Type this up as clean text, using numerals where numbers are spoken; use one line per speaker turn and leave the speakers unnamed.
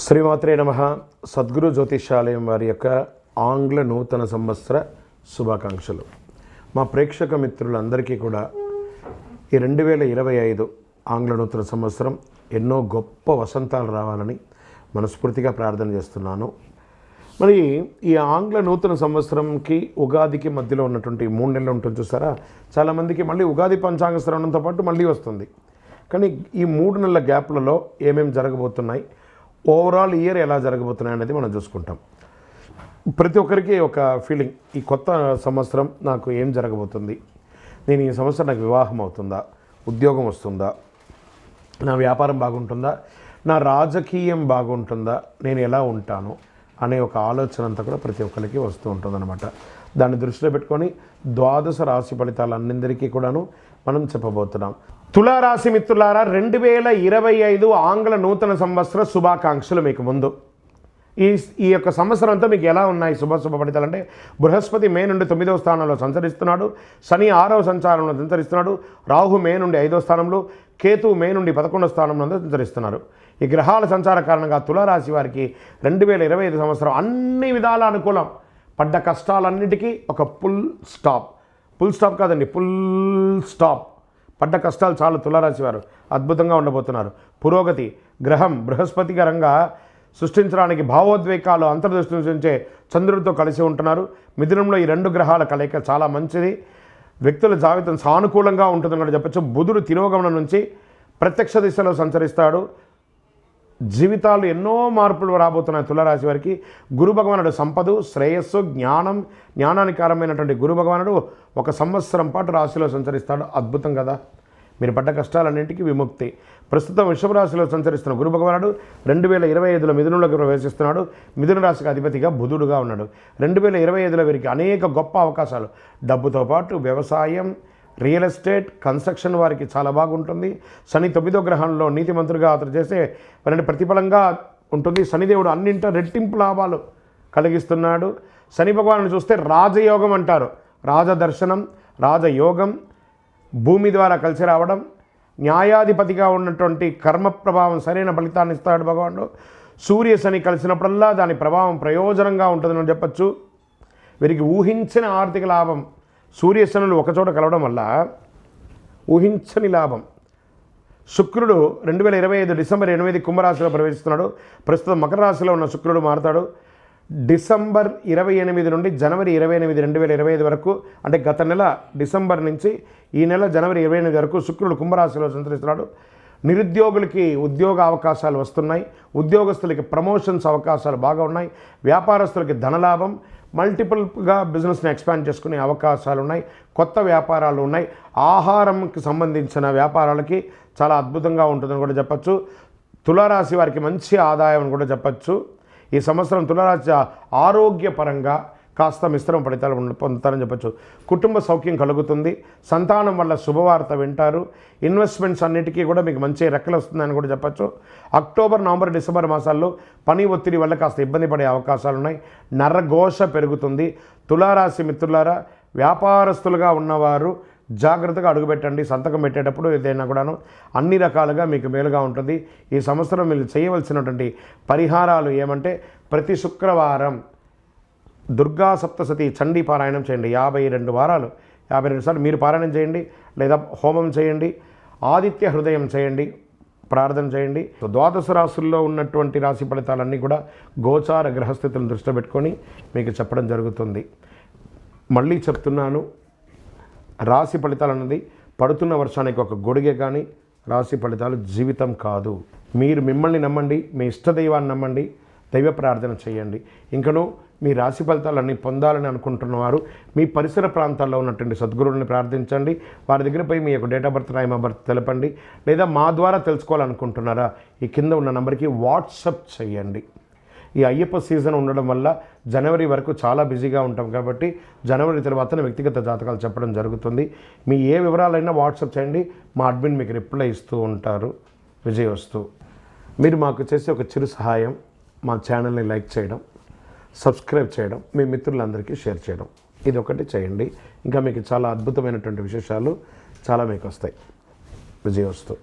శ్రీమాత్రే నమః. సద్గురు జ్యోతిషాలయం వారి యొక్క ఆంగ్ల నూతన సంవత్సర శుభాకాంక్షలు. మా ప్రేక్షక మిత్రులందరికీ కూడా ఈ 2025 ఆంగ్ల నూతన సంవత్సరం ఎన్నో గొప్ప వసంతాలు రావాలని మనస్ఫూర్తిగా ప్రార్థన చేస్తున్నాను. మరి ఈ ఆంగ్ల నూతన సంవత్సరంకి ఉగాదికి మధ్యలో ఉన్నటువంటి 3 నెలలు ఉంటుంది చూసారా, చాలామందికి మళ్ళీ ఉగాది పంచాంగ శ్రవణంతో పాటు మళ్ళీ వస్తుంది. కానీ ఈ 3 నెలల గ్యాప్లలో ఏమేమి జరగబోతున్నాయి, ఓవరాల్ ఇయర్ ఎలా జరగబోతున్నాయి అనేది మనం చూసుకుంటాం. ప్రతి ఒక్కరికి ఒక ఫీలింగ్, ఈ కొత్త సంవత్సరం నాకు ఏం జరగబోతుంది, నేను ఈ సంవత్సరం నాకు వివాహం అవుతుందా, ఉద్యోగం వస్తుందా, నా వ్యాపారం బాగుంటుందా, నా రాజకీయం బాగుంటుందా, నేను ఎలా ఉంటాను అనే ఒక ఆలోచన అంతా కూడా ప్రతి ఒక్కరికి వస్తూ ఉంటుందన్నమాట. దాన్ని దృష్టిలో పెట్టుకొని ద్వాదశ రాశి ఫలితాలన్నిందరికీ కూడాను మనం చెప్పబోతున్నాం. తులారాశి మిత్రులారా, 2025 ఆంగ్ల నూతన సంవత్సర శుభాకాంక్షలు మీకు ముందు. ఈ యొక్క సంవత్సరం అంతా మీకు ఎలా ఉన్నాయి శుభ ఫలితాలు అంటే, బృహస్పతి మే నుండి 9వ స్థానంలో సంచరిస్తున్నాడు, శని 6వ సంచారంలో సంచరిస్తున్నాడు, రాహు మే నుండి 5వ స్థానంలో, కేతు మే నుండి 11వ స్థానంలో సంచరిస్తున్నారు. ఈ గ్రహాల సంచార కారణంగా తులారాశి వారికి 2025 సంవత్సరం అన్ని విధాల అనుకూలం. పడ్డ కష్టాలన్నిటికీ ఒక ఫుల్ స్టాప్ కాదండి, ఫుల్ స్టాప్. పడ్డ కష్టాలు చాలు. తులారాశి వారు అద్భుతంగా ఉండబోతున్నారు. పురోగతి గ్రహం బృహస్పతి గరంగా సృష్టించడానికి భావోద్వేగాలు అంతర్దృష్టి నుంచే చంద్రుడితో కలిసి ఉంటున్నారు. మిథునంలో ఈ 2 గ్రహాల కలయిక చాలా మంచిది. వ్యక్తుల జాబితం సానుకూలంగా ఉంటుందని కూడా చెప్పచ్చు. బుధుడు తిరోగమనం నుంచి ప్రత్యక్ష దిశలో సంచరిస్తాడు. జీవితాలు ఎన్నో మార్పులు రాబోతున్నాయి తులారాశి వారికి. గురు భగవానుడు సంపద, శ్రేయస్సు, జ్ఞానానికి కారమైనటువంటి గురు భగవానుడు 1 సంవత్సరం పాటు రాశిలో సంచరిస్తాడు. అద్భుతం కదా. మీరు పడ్డ కష్టాలన్నింటికీ విముక్తి. ప్రస్తుతం వృషభ రాశిలో సంచరిస్తున్న గురు భగవానుడు 2025లో మిథునంలోకి ప్రవేశిస్తున్నాడు. మిథున రాశికి అధిపతిగా బుధుడుగా ఉన్నాడు. 2025లో వీరికి అనేక గొప్ప అవకాశాలు, డబ్బుతో పాటు వ్యవసాయం, రియల్ ఎస్టేట్, కన్స్ట్రక్షన్ వారికి చాలా బాగుంటుంది. శని 9వ గ్రహంలో నీతిమంతుడిగా అతను చేసే పని ప్రతిఫలంగా ఉంటుంది. శనిదేవుడు అన్నింట రెట్టింపు లాభాలు కలిగిస్తున్నాడు. శని భగవాను చూస్తే రాజయోగం అంటారు. రాజదర్శనం, రాజయోగం, భూమి ద్వారా కలిసి రావడం, న్యాయాధిపతిగా ఉన్నటువంటి కర్మ ప్రభావం సరైన ఫలితాన్ని ఇస్తాడు భగవానుడు. సూర్య శని కలిసినప్పుడల్లా దాని ప్రభావం ప్రయోజనంగా ఉంటుందని చెప్పచ్చు. వీరికి ఊహించిన ఆర్థిక లాభం, సూర్యశనులు ఒకచోట కలవడం వల్ల ఊహించని లాభం. శుక్రుడు 2025 డిసెంబర్ 8 కుంభరాశిలో ప్రవేశిస్తున్నాడు. ప్రస్తుతం మకర రాశిలో ఉన్న శుక్రుడు మారుతాడు. డిసెంబర్ 28 నుండి జనవరి 28, 2025 వరకు, అంటే గత నెల డిసెంబర్ నుంచి ఈ నెల జనవరి 28 వరకు శుక్రుడు కుంభరాశిలో సంచరిస్తున్నాడు. నిరుద్యోగులకి ఉద్యోగ అవకాశాలు వస్తున్నాయి. ఉద్యోగస్తులకి ప్రమోషన్స్ అవకాశాలు బాగా ఉన్నాయి. వ్యాపారస్తులకి ధనలాభం, మల్టిపుల్గా బిజినెస్ని ఎక్స్పాండ్ చేసుకునే అవకాశాలు ఉన్నాయి. కొత్త వ్యాపారాలు ఉన్నాయి. ఆహారంకి సంబంధించిన వ్యాపారాలకి చాలా అద్భుతంగా ఉంటుందని కూడా చెప్పచ్చు. తులారాశి వారికి మంచి ఆదాయం అని కూడా చెప్పచ్చు. ఈ సంవత్సరం తులారాశి ఆరోగ్యపరంగా కాస్త మిశ్రమ ఫలితాలు పొందుతారని చెప్పచ్చు. కుటుంబ సౌఖ్యం కలుగుతుంది. సంతానం వల్ల శుభవార్త వింటారు. ఇన్వెస్ట్మెంట్స్ అన్నిటికీ కూడా మీకు మంచి రెక్కలు వస్తుందని కూడా చెప్పచ్చు. అక్టోబర్, నవంబర్, డిసెంబర్ మాసాల్లో పని ఒత్తిడి వల్ల కాస్త ఇబ్బంది పడే అవకాశాలు ఉన్నాయి. నరఘోష పెరుగుతుంది. తులారాశి మిత్రులారా, వ్యాపారస్తులుగా ఉన్నవారు జాగ్రత్తగా అడుగుపెట్టండి. సంతకం పెట్టేటప్పుడు ఏదైనా కూడాను అన్ని రకాలుగా మీకు మేలుగా ఉంటుంది. ఈ సంవత్సరం మీరు చేయవలసినటువంటి పరిహారాలు ఏమంటే, ప్రతి శుక్రవారం దుర్గా సప్తశతి చండీ పారాయణం చేయండి. 52 వారాలు 52 సార్లు మీరు పారాయణం చేయండి, లేదా హోమం చేయండి, ఆదిత్య హృదయం చేయండి, ప్రార్థన చేయండి. ద్వాదశ రాశుల్లో ఉన్నటువంటి రాశి ఫలితాలన్నీ కూడా గోచార గ్రహస్థితులను దృష్టిలో పెట్టుకొని మీకు చెప్పడం జరుగుతుంది. మళ్ళీ చెప్తున్నాను, రాశి ఫలితాలు అన్నది పడుతున్న వర్షానికి ఒక గొడుగే, కానీ రాశి ఫలితాలు జీవితం కాదు. మీరు మిమ్మల్ని నమ్మండి, మీ ఇష్టదైవాన్ని నమ్మండి, దైవ ప్రార్థన చేయండి. ఇంకనూ మీ రాశి ఫలితాలన్నీ పొందాలని అనుకుంటున్నవారు మీ పరిసర ప్రాంతాల్లో ఉన్నటువంటి సద్గురువుని ప్రార్థించండి. వారి దగ్గర పోయి మీ యొక్క date of birth, time of birth తెలపండి. లేదా మా ద్వారా తెలుసుకోవాలనుకుంటున్నారా, ఈ కింద ఉన్న నెంబర్కి వాట్సప్ చేయండి. ఈ అయ్యప్ప సీజన్ ఉండడం వల్ల జనవరి వరకు చాలా బిజీగా ఉంటాం కాబట్టి జనవరి తర్వాత వ్యక్తిగత జాతకాలు చెప్పడం జరుగుతుంది. మీ ఏ వివరాలైనా వాట్సాప్ చేయండి, మా అడ్మిన్ మీకు రిప్లై ఇస్తూ ఉంటారు. విజయవస్తు. మీరు మాకు చేసే ఒక చిరు సహాయం, మా ఛానల్ని లైక్ చేయడం, సబ్స్క్రైబ్ చేయడం, మీ మిత్రులందరికీ షేర్ చేయడం, ఇది ఒకటి చేయండి. ఇంకా మీకు చాలా అద్భుతమైనటువంటి విశేషాలు చాలా మీకు వస్తాయి. విజయవస్తు.